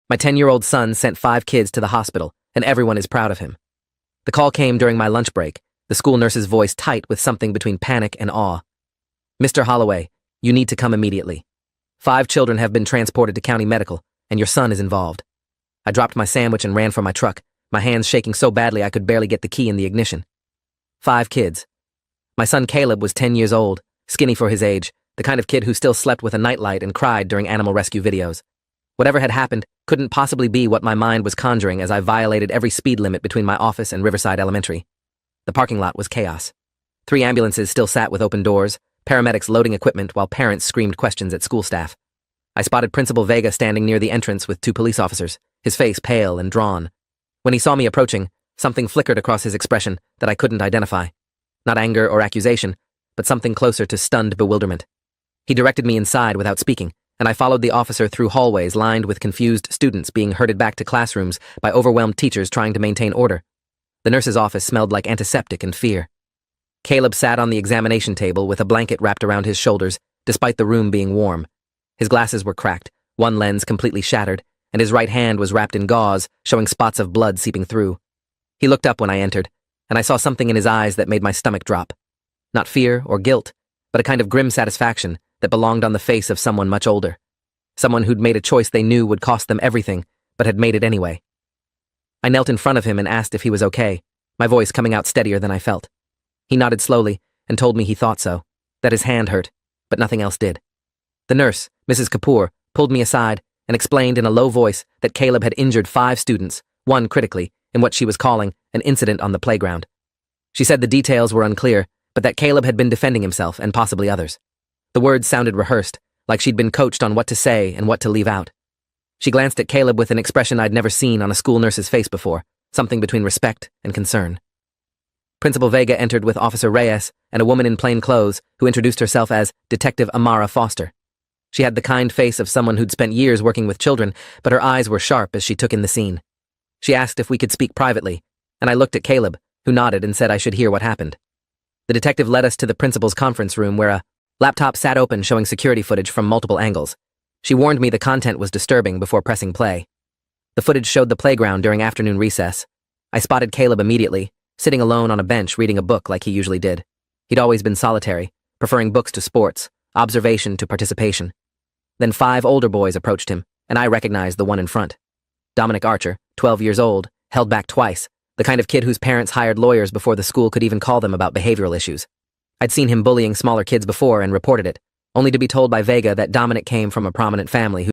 My 10-year-old son sent 5 kids to the hospital, and everyone is proud of him. The call came during my lunch break, the school nurse's voice tight with something between panic and awe. "Mr. Holloway, you need to come immediately. 5 children have been transported to county medical, and your son is involved." I dropped my sandwich and ran for my truck, my hands shaking so badly I could barely get the key in the ignition. 5 kids. My son Caleb was 10 years old, skinny for his age, the kind of kid who still slept with a nightlight and cried during animal rescue videos. Whatever had happened couldn't possibly be what my mind was conjuring as I violated every speed limit between my office and Riverside Elementary. The parking lot was chaos. 3 ambulances still sat with open doors, paramedics loading equipment while parents screamed questions at school staff. I spotted Principal Vega standing near the entrance with 2 police officers, his face pale and drawn. When he saw me approaching, something flickered across his expression that I couldn't identify. Not anger or accusation, but something closer to stunned bewilderment. He directed me inside without speaking, and I followed the officer through hallways lined with confused students being herded back to classrooms by overwhelmed teachers trying to maintain order. The nurse's office smelled like antiseptic and fear. Caleb sat on the examination table with a blanket wrapped around his shoulders, despite the room being warm. His glasses were cracked, one lens completely shattered, and his right hand was wrapped in gauze, showing spots of blood seeping through. He looked up when I entered, and I saw something in his eyes that made my stomach drop. Not fear or guilt, but a kind of grim satisfaction that belonged on the face of someone much older. Someone who'd made a choice they knew would cost them everything, but had made it anyway. I knelt in front of him and asked if he was okay, my voice coming out steadier than I felt. He nodded slowly and told me he thought so, that his hand hurt, but nothing else did. The nurse, Mrs. Kapoor, pulled me aside and explained in a low voice that Caleb had injured 5 students, 1 critically, in what she was calling an incident on the playground. She said the details were unclear, but that Caleb had been defending himself and possibly others. The words sounded rehearsed, like she'd been coached on what to say and what to leave out. She glanced at Caleb with an expression I'd never seen on a school nurse's face before, something between respect and concern. Principal Vega entered with Officer Reyes and a woman in plain clothes who introduced herself as Detective Amara Foster. She had the kind face of someone who'd spent years working with children, but her eyes were sharp as she took in the scene. She asked if we could speak privately, and I looked at Caleb, who nodded and said I should hear what happened. The detective led us to the principal's conference room where a laptop sat open showing security footage from multiple angles. She warned me the content was disturbing before pressing play. The footage showed the playground during afternoon recess. I spotted Caleb immediately, sitting alone on a bench reading a book like he usually did. He'd always been solitary, preferring books to sports, observation to participation. Then 5 older boys approached him, and I recognized the one in front. Dominic Archer, 12 years old, held back twice, the kind of kid whose parents hired lawyers before the school could even call them about behavioral issues. I'd seen him bullying smaller kids before and reported it, only to be told by Vega that Dominic came from a prominent family who